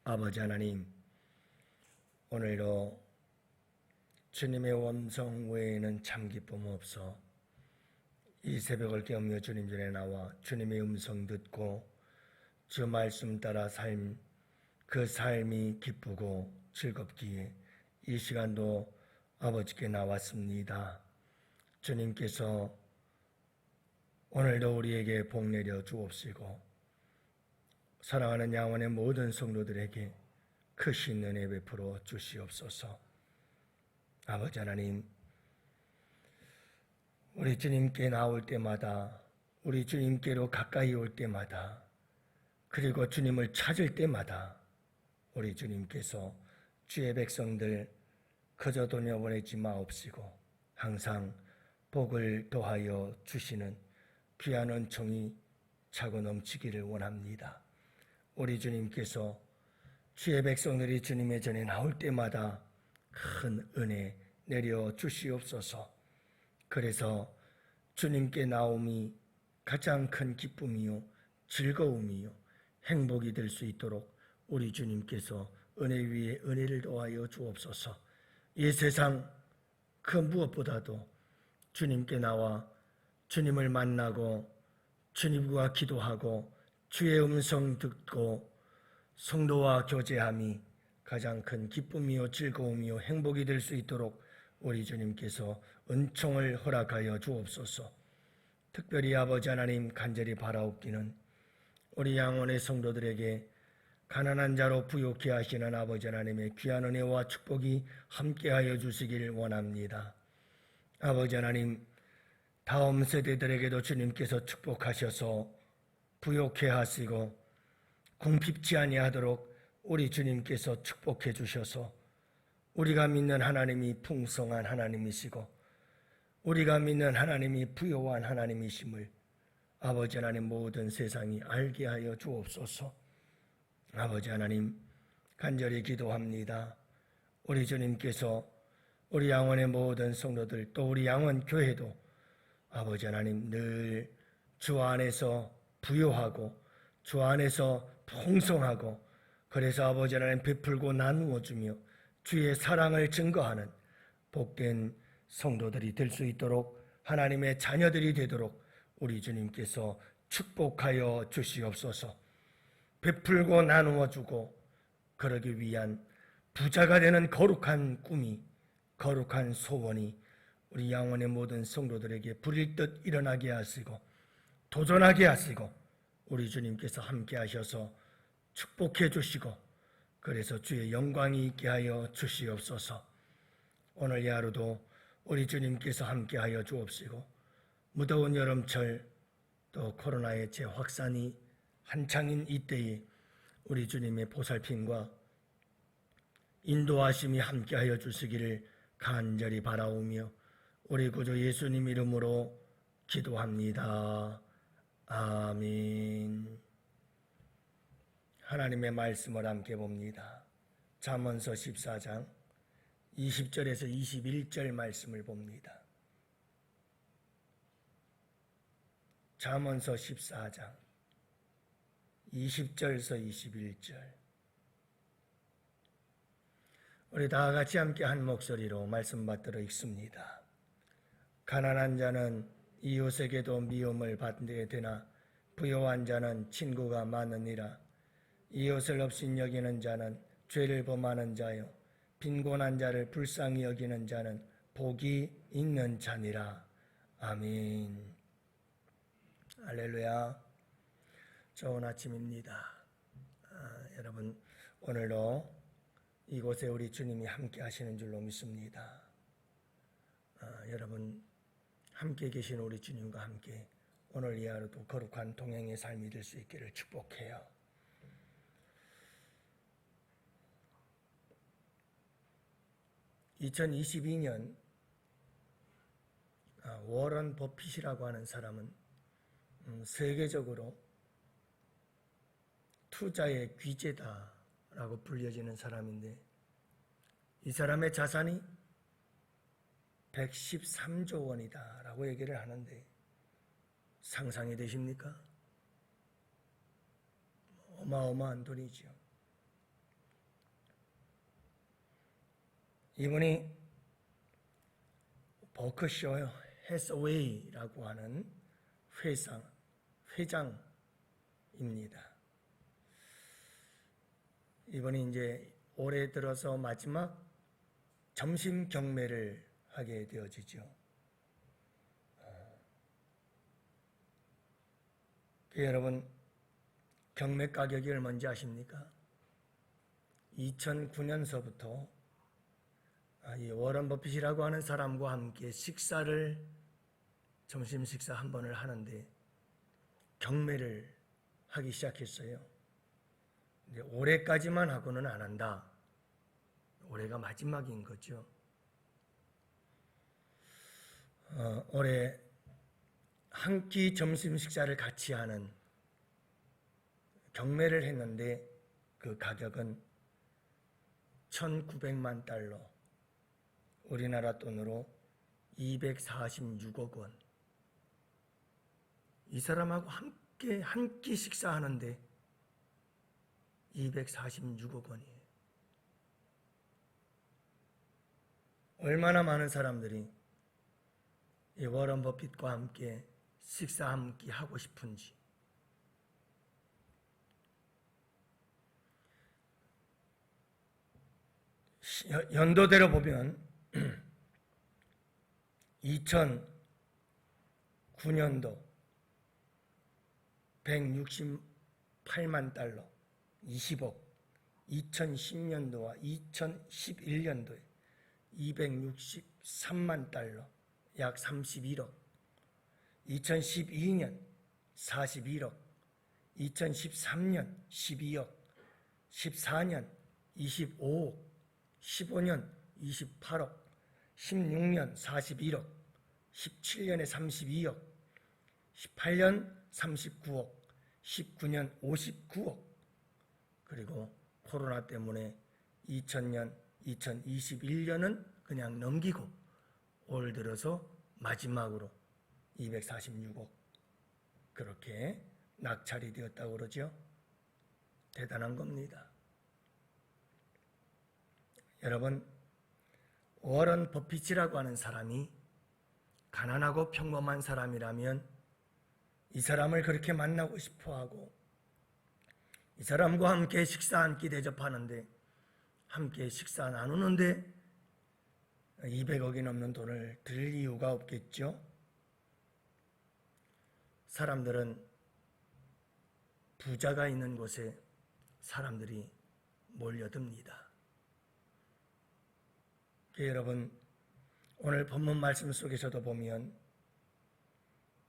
아버지 하나님, 오늘도 주님의 음성 외에는 참 기쁨 없어 이 새벽을 깨우며 주님 전에 나와 주님의 음성 듣고 주 말씀 따라 그 삶이 기쁘고 즐겁기에 이 시간도 아버지께 나왔습니다. 주님께서 오늘도 우리에게 복 내려 주옵시고 사랑하는 양원의 모든 성도들에게 크신 은혜 베풀어 주시옵소서. 아버지 하나님, 우리 주님께 나올 때마다, 우리 주님께로 가까이 올 때마다, 그리고 주님을 찾을 때마다 우리 주님께서 주의 백성들 그저 돌려보내지 마옵시고 항상 복을 더하여 주시는 귀한 은총이 차고 넘치기를 원합니다. 우리 주님께서 주의 백성들이 주님의 전에 나올 때마다 큰 은혜 내려 주시옵소서. 그래서 주님께 나옴이 가장 큰 기쁨이요 즐거움이요 행복이 될 수 있도록 우리 주님께서 은혜 위에 은혜를 더하여 주옵소서. 이 세상 그 무엇보다도 주님께 나와 주님을 만나고 주님과 기도하고 주의 음성 듣고 성도와 교제함이 가장 큰 기쁨이요 즐거움이요 행복이 될 수 있도록 우리 주님께서 은총을 허락하여 주옵소서. 특별히 아버지 하나님 간절히 바라옵기는 우리 양원의 성도들에게 가난한 자로 부욕케 하시는 아버지 하나님의 귀한 은혜와 축복이 함께하여 주시길 원합니다. 아버지 하나님, 다음 세대들에게도 주님께서 축복하셔서 부욕케 하시고 궁핍지 아니하도록 우리 주님께서 축복해 주셔서 우리가 믿는 하나님이 풍성한 하나님이시고 우리가 믿는 하나님이 부요한 하나님이심을 아버지 하나님 모든 세상이 알게 하여 주옵소서. 아버지 하나님 간절히 기도합니다. 우리 주님께서 우리 양원의 모든 성도들 또 우리 양원 교회도 아버지 하나님 늘 주 안에서 부요하고 주 안에서 풍성하고 그래서 아버지 하나님 베풀고 나누어 주며 주의 사랑을 증거하는 복된 성도들이 될 수 있도록 하나님의 자녀들이 되도록 우리 주님께서 축복하여 주시옵소서. 베풀고 나누어 주고 그러기 위한 부자가 되는 거룩한 꿈이 거룩한 소원이 우리 양원의 모든 성도들에게 불일 듯 일어나게 하시고 도전하게 하시고 우리 주님께서 함께 하셔서 축복해 주시고 그래서 주의 영광이 있게 하여 주시옵소서. 오늘 이 하루도 우리 주님께서 함께 하여 주옵시고 무더운 여름철 또 코로나의 재확산이 한창인 이때에 우리 주님의 보살핌과 인도하심이 함께 하여 주시기를 간절히 바라오며 우리 구주 예수님 이름으로 기도합니다. 아멘. 하나님의 말씀을 함께 봅니다. 잠언서 14장 20절에서 21절 말씀을 봅니다. 잠언서 14장 20절에서 21절 우리 다 같이 함께 한 목소리로 말씀 받들어 읽습니다. 가난한 자는 이웃에게도 미움을 받게 되나 부요한 자는 친구가 많으니라. 이웃을 없인 여기는 자는 죄를 범하는 자요 빈곤한 자를 불쌍히 여기는 자는 복이 있는 자니라. 아멘. 할렐루야. 좋은 아침입니다. 여러분 오늘도 이곳에 우리 주님이 함께 하시는 줄로 믿습니다. 여러분 함께 계신 우리 주님과 함께 오늘 이 하루도 거룩한 동행의 삶이 될 수 있기를 축복해요. (2022년) 워런 버핏이라고 하는 사람은 세계적으로 투자의 귀재다라고 불려지는 사람인데 이 사람의 자산이 113조 원이다 라고 얘기를 하는데 상상이 되십니까? 어마어마한 돈이죠. 이분이 버크셔 해서웨이라고 하는 회장입니다. 이번이 이제 올해 들어서 마지막 점심 경매를 하게 되어지죠. 여러분, 경매 가격이 얼마인지 아십니까? 2009년서부터 이 워런 버핏이라고 하는 사람과 함께 점심 식사 한 번을 하는데 경매를 하기 시작했어요. 근데 올해까지만 하고는 안 한다. 올해가 마지막인 거죠. 올해 한 끼 점심 식사를 같이 하는 경매를 했는데 그 가격은 1,900만 달러, 우리나라 돈으로 246억 원. 이 사람하고 함께 한 끼 식사하는데 246억 원이에요. 얼마나 많은 사람들이 이 워런 버핏과 함께 식사 한 끼 하고 싶은지. 연도대로 보면 2009년도 168만 달러, 20억, 2010년도와 2011년도에 263만 달러, 약 31억, 2012년 41억, 2013년 12억, 14년 25억, 15년 28억, 16년 41억, 17년에 32억, 18년 39억, 19년 59억, 그리고 코로나 때문에 2000년, 2021년은 그냥 넘기고 올 들어서 마지막으로 246억 그렇게 낙찰이 되었다고 그러죠. 대단한 겁니다. 여러분, 워런 버핏이라고 하는 사람이 가난하고 평범한 사람이라면 이 사람을 그렇게 만나고 싶어하고 이 사람과 함께 식사 한 끼 대접하는데 함께 식사 나누는데 200억이 넘는 돈을 들 이유가 없겠죠. 사람들은 부자가 있는 곳에 사람들이 몰려듭니다. 여러분, 오늘 본문 말씀 속에서도 보면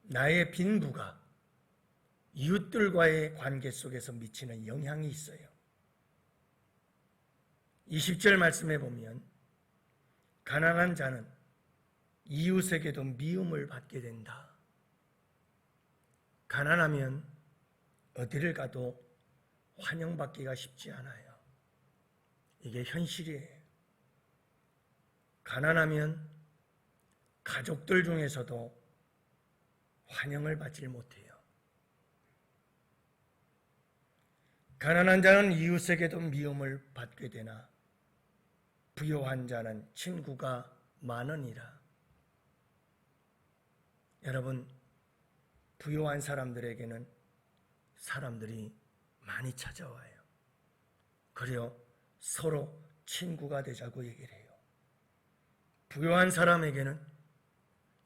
나의 빈부가 이웃들과의 관계 속에서 미치는 영향이 있어요. 20절 말씀에 보면 가난한 자는 이웃에게도 미움을 받게 된다. 가난하면 어디를 가도 환영받기가 쉽지 않아요. 이게 현실이에요. 가난하면 가족들 중에서도 환영을 받지 못해요. 가난한 자는 이웃에게도 미움을 받게 되나 부유한 자는 친구가 많으니라. 여러분, 부유한 사람들에게는 사람들이 많이 찾아와요. 그래요, 서로 친구가 되자고 얘기를 해요. 부유한 사람에게는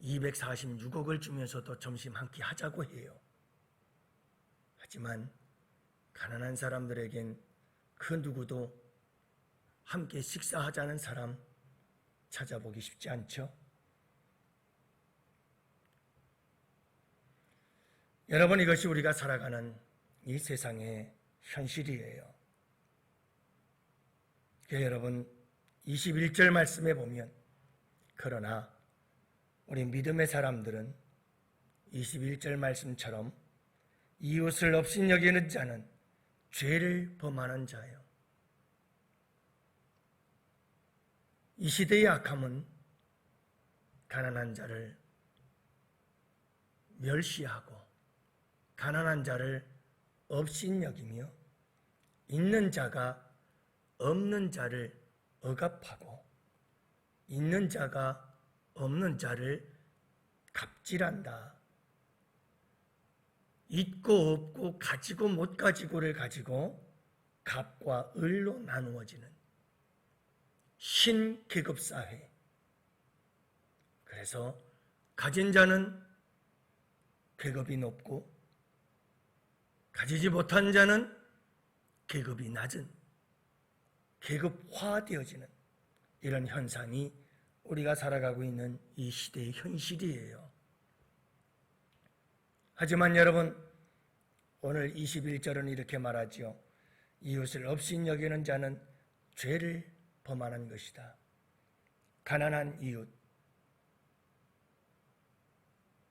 246억을 주면서도 점심 한 끼 하자고 해요. 하지만 가난한 사람들에겐 그 누구도 함께 식사하자는 사람 찾아보기 쉽지 않죠? 여러분, 이것이 우리가 살아가는 이 세상의 현실이에요. 여러분, 21절 말씀에 보면 그러나 우리 믿음의 사람들은 21절 말씀처럼 이웃을 업신여기는 자는 죄를 범하는 자예요. 이 시대의 악함은 가난한 자를 멸시하고 가난한 자를 업신여기며 있는 자가 없는 자를 억압하고 있는 자가 없는 자를 갑질한다. 있고 없고 가지고 못 가지고를 가지고 갑과 을로 나누어지는 신계급사회. 그래서 가진 자는 계급이 높고 가지지 못한 자는 계급이 낮은, 계급화되어지는 이런 현상이 우리가 살아가고 있는 이 시대의 현실이에요. 하지만 여러분, 오늘 21절은 이렇게 말하지요. 이웃을 없인 여기는 자는 죄를 범하는 것이다. 가난한 이웃,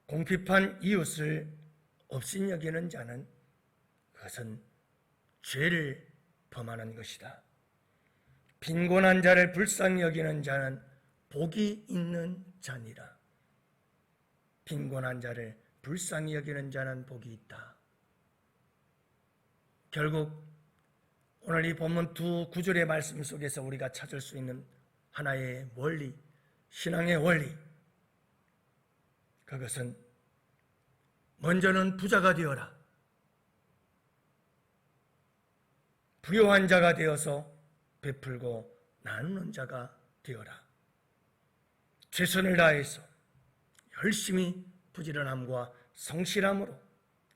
궁핍한 이웃을 없인 여기는 자는 그것은 죄를 범하는 것이다. 빈곤한 자를 불쌍히 여기는 자는 복이 있는 자니라. 빈곤한 자를 불쌍히 여기는 자는 복이 있다. 결국 오늘 이 본문 두 구절의 말씀 속에서 우리가 찾을 수 있는 하나의 원리, 신앙의 원리, 그것은 먼저는 부자가 되어라. 부요한 자가 되어서 베풀고 나누는 자가 되어라. 최선을 다해서 열심히 부지런함과 성실함으로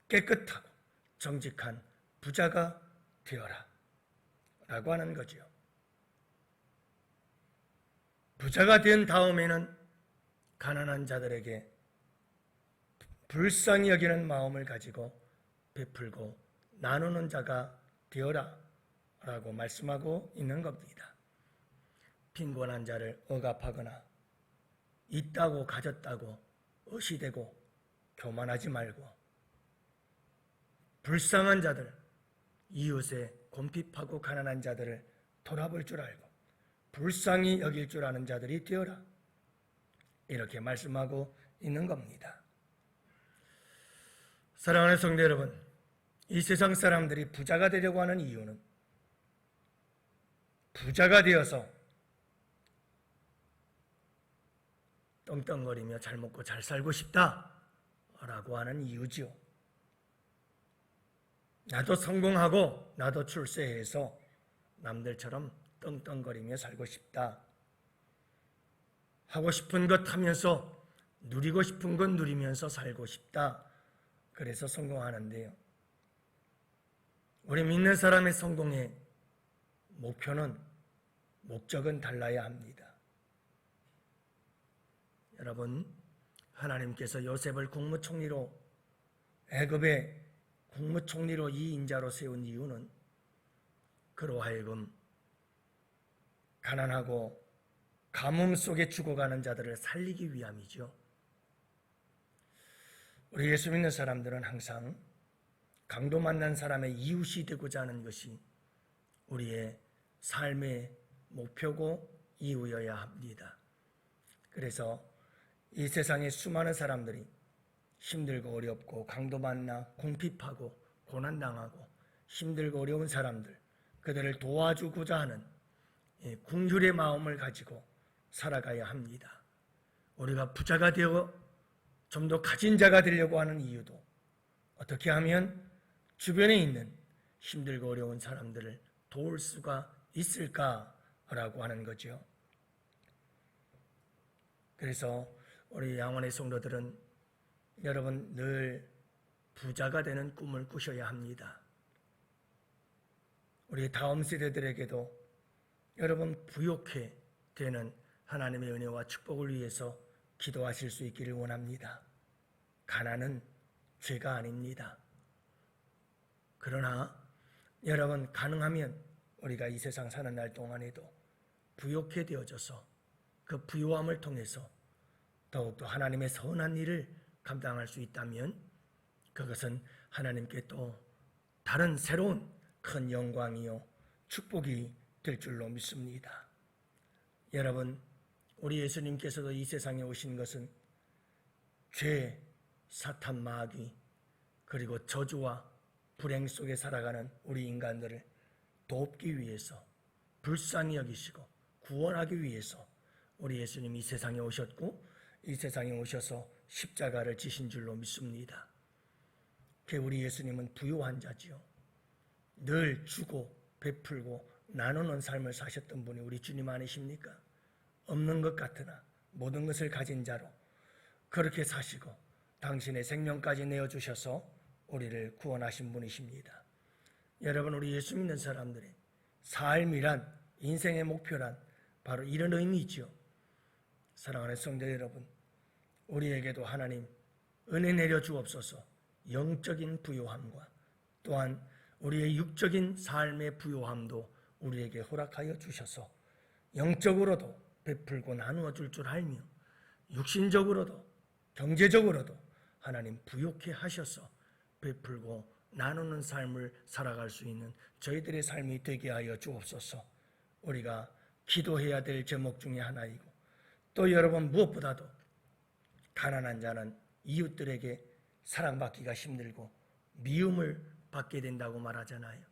깨끗하고 정직한 부자가 되어라 라고 하는 거지요. 부자가 된 다음에는 가난한 자들에게 불쌍히 여기는 마음을 가지고 베풀고 나누는 자가 되어라 라고 말씀하고 있는 겁니다. 빈곤한 자를 억압하거나 있다고 가졌다고 의시되고 교만하지 말고 불쌍한 자들, 이웃의 곰핍하고 가난한 자들을 돌아볼 줄 알고 불쌍히 여길 줄 아는 자들이 되어라. 이렇게 말씀하고 있는 겁니다. 사랑하는 성도 여러분, 이 세상 사람들이 부자가 되려고 하는 이유는 부자가 되어서 떵떵거리며 잘 먹고 잘 살고 싶다라고 하는 이유지요. 나도 성공하고 나도 출세해서 남들처럼 떵떵거리며 살고 싶다. 하고 싶은 것 하면서 누리고 싶은 것 누리면서 살고 싶다. 그래서 성공하는데요. 우리 믿는 사람의 성공의 목표는, 목적은 달라야 합니다. 여러분, 하나님께서 요셉을 국무총리로, 애굽의 국무총리로 이 인자로 세운 이유는 그로 하여금 가난하고 가뭄 속에 죽어가는 자들을 살리기 위함이죠. 우리 예수 믿는 사람들은 항상 강도 만난 사람의 이웃이 되고자 하는 것이 우리의 삶의 목표고 이유여야 합니다. 그래서 이 세상에 수많은 사람들이 힘들고 어렵고 강도 만나 궁핍하고 고난당하고 힘들고 어려운 사람들, 그들을 도와주고자 하는 긍휼의 마음을 가지고 살아가야 합니다. 우리가 부자가 되어 좀 더 가진 자가 되려고 하는 이유도 어떻게 하면 주변에 있는 힘들고 어려운 사람들을 도울 수가 있을까라고 하는 거죠. 그래서 우리 양원의 성도들은 여러분 늘 부자가 되는 꿈을 꾸셔야 합니다. 우리 다음 세대들에게도 여러분 부욕해 되는 하나님의 은혜와 축복을 위해서 기도하실 수 있기를 원합니다. 가난은 죄가 아닙니다. 그러나 여러분 가능하면 우리가 이 세상 사는 날 동안에도 부욕해 되어져서 그 부요함을 통해서 더욱더 하나님의 선한 일을 감당할 수 있다면 그것은 하나님께 또 다른 새로운 큰 영광이요 축복이 될 줄로 믿습니다. 여러분, 우리 예수님께서도 이 세상에 오신 것은 죄, 사탄, 마귀, 그리고 저주와 불행 속에 살아가는 우리 인간들을 돕기 위해서, 불쌍히 여기시고 구원하기 위해서 우리 예수님이 이 세상에 오셨고 이 세상에 오셔서 십자가를 지신 줄로 믿습니다. 우리 예수님은 부요한 자지요. 늘 주고 베풀고 나누는 삶을 사셨던 분이 우리 주님 아니십니까? 없는 것 같으나 모든 것을 가진 자로 그렇게 사시고 당신의 생명까지 내어주셔서 우리를 구원하신 분이십니다. 여러분, 우리 예수 믿는 사람들의 삶이란, 인생의 목표란 바로 이런 의미이죠. 사랑하는 성도 여러분, 우리에게도 하나님 은혜 내려 주옵소서. 영적인 부요함과 또한 우리의 육적인 삶의 부요함도 우리에게 허락하여 주셔서 영적으로도 베풀고 나누어 줄 줄 알며 육신적으로도 경제적으로도 하나님 부요케 하셔서 베풀고 나누는 삶을 살아갈 수 있는 저희들의 삶이 되게 하여 주옵소서. 우리가 기도해야 될 제목 중에 하나이고 또 여러분, 무엇보다도 가난한 자는 이웃들에게 사랑받기가 힘들고 미움을 받게 된다고 말하잖아요.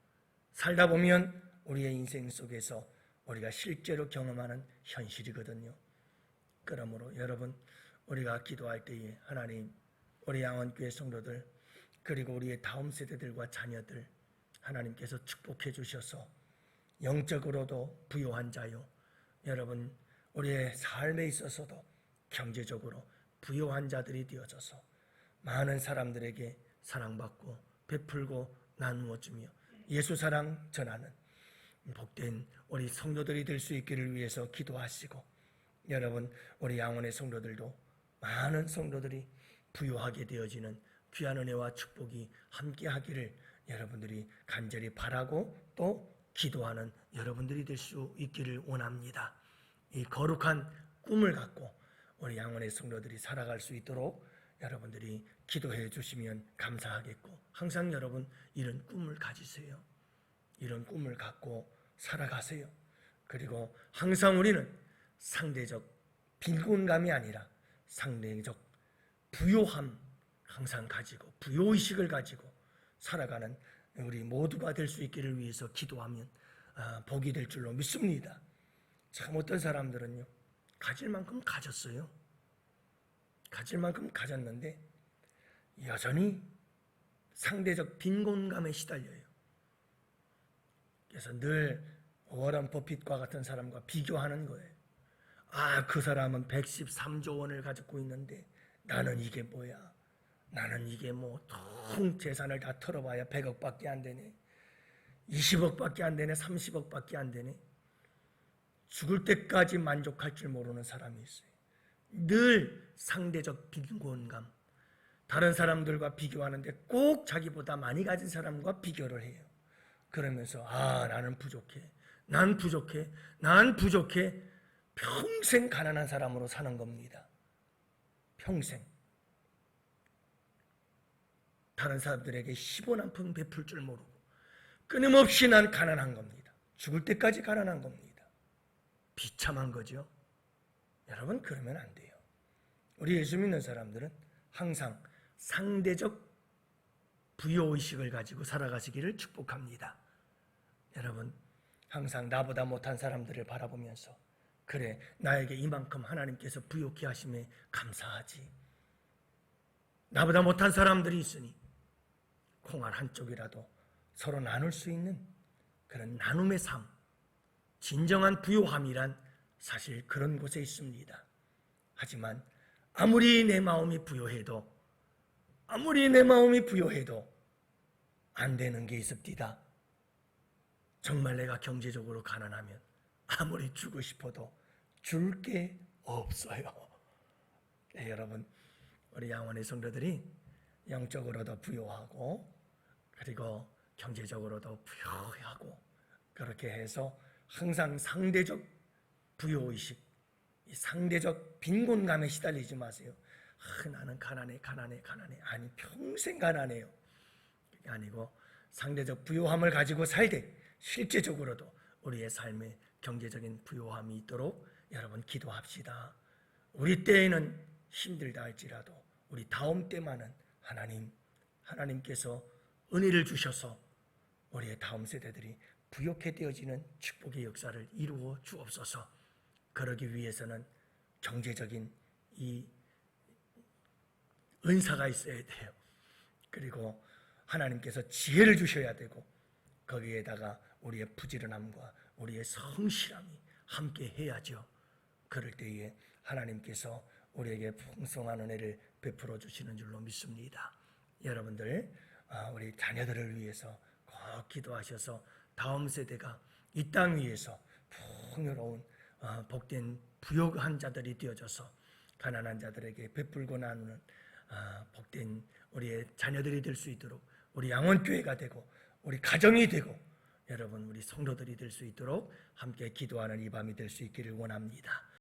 살다 보면 우리의 인생 속에서 우리가 실제로 경험하는 현실이거든요. 그러므로 여러분, 우리가 기도할 때에 하나님, 우리 양원교회 성도들 그리고 우리의 다음 세대들과 자녀들 하나님께서 축복해 주셔서 영적으로도 부요한 자요, 여러분 우리의 삶에 있어서도 경제적으로 부요한 자들이 되어져서 많은 사람들에게 사랑받고 베풀고 나누어 주며 예수 사랑 전하는 복된 우리 성도들이 될 수 있기를 위해서 기도하시고, 여러분 우리 양원의 성도들도 많은 성도들이 부요하게 되어지는 귀한 은혜와 축복이 함께 하기를 여러분들이 간절히 바라고 또 기도하는 여러분들이 될 수 있기를 원합니다. 이 거룩한 꿈을 갖고 우리 양원의 성도들이 살아갈 수 있도록 여러분들이 기도해 주시면 감사하겠고, 항상 여러분 이런 꿈을 가지세요. 이런 꿈을 갖고 살아가세요. 그리고 항상 우리는 상대적 빈곤감이 아니라 상대적 부요함 항상 가지고 부요의식을 가지고 살아가는 우리 모두가 될 수 있기를 위해서 기도하면 복이 될 줄로 믿습니다. 참 어떤 사람들은요, 가질 만큼 가졌어요. 가질 만큼 가졌는데 여전히 상대적 빈곤감에 시달려요. 그래서 늘 워런 버핏과 같은 사람과 비교하는 거예요. 그 사람은 113조 원을 가지고 있는데 나는 이게 뭐야? 나는 이게 통 재산을 다 털어봐야 100억밖에 안 되네. 20억밖에 안 되네. 30억밖에 안 되네. 죽을 때까지 만족할 줄 모르는 사람이 있어요. 늘 상대적 빈곤감, 다른 사람들과 비교하는데 꼭 자기보다 많이 가진 사람과 비교를 해요. 그러면서 나는 부족해, 난 부족해, 난 부족해. 평생 가난한 사람으로 사는 겁니다. 평생. 다른 사람들에게 10원 한 푼 베풀 줄 모르고 끊임없이 난 가난한 겁니다. 죽을 때까지 가난한 겁니다. 비참한 거죠. 여러분, 그러면 안 돼요. 우리 예수 믿는 사람들은 항상 상대적 부요의식을 가지고 살아가시기를 축복합니다. 여러분, 항상 나보다 못한 사람들을 바라보면서 그래, 나에게 이만큼 하나님께서 부요케 하심에 감사하지. 나보다 못한 사람들이 있으니 콩알 한쪽이라도 서로 나눌 수 있는 그런 나눔의 삶, 진정한 부요함이란 사실 그런 곳에 있습니다. 하지만 아무리 내 마음이 부요해도 안 되는 게 있습니다. 정말 내가 경제적으로 가난하면 아무리 주고 싶어도 줄 게 없어요. 네, 여러분, 우리 양원의 성도들이 영적으로도 부요하고 그리고 경제적으로도 부요하고 그렇게 해서 항상 상대적 부요의식, 이 상대적 빈곤감에 시달리지 마세요. 나는 가난해. 아니, 평생 가난해요. 그게 아니고 상대적 부요함을 가지고 살되 실제적으로도 우리의 삶에 경제적인 부요함이 있도록 여러분 기도합시다. 우리 때에는 힘들다 할지라도 우리 다음 때만은 하나님께서 은혜를 주셔서 우리의 다음 세대들이 부요케 되어지는 축복의 역사를 이루어 주옵소서. 그러기 위해서는 경제적인 이 은사가 있어야 돼요. 그리고 하나님께서 지혜를 주셔야 되고 거기에다가 우리의 부지런함과 우리의 성실함이 함께 해야죠. 그럴 때에 하나님께서 우리에게 풍성한 은혜를 베풀어 주시는 줄로 믿습니다. 여러분들 우리 자녀들을 위해서 꼭 기도하셔서 다음 세대가 이 땅 위에서 풍요로운 복된 부요한 자들이 되어져서 가난한 자들에게 베풀고 나누는 복된 우리의 자녀들이 될 수 있도록 우리 양원교회가 되고 우리 가정이 되고 여러분 우리 성도들이 될 수 있도록 함께 기도하는 이 밤이 될 수 있기를 원합니다.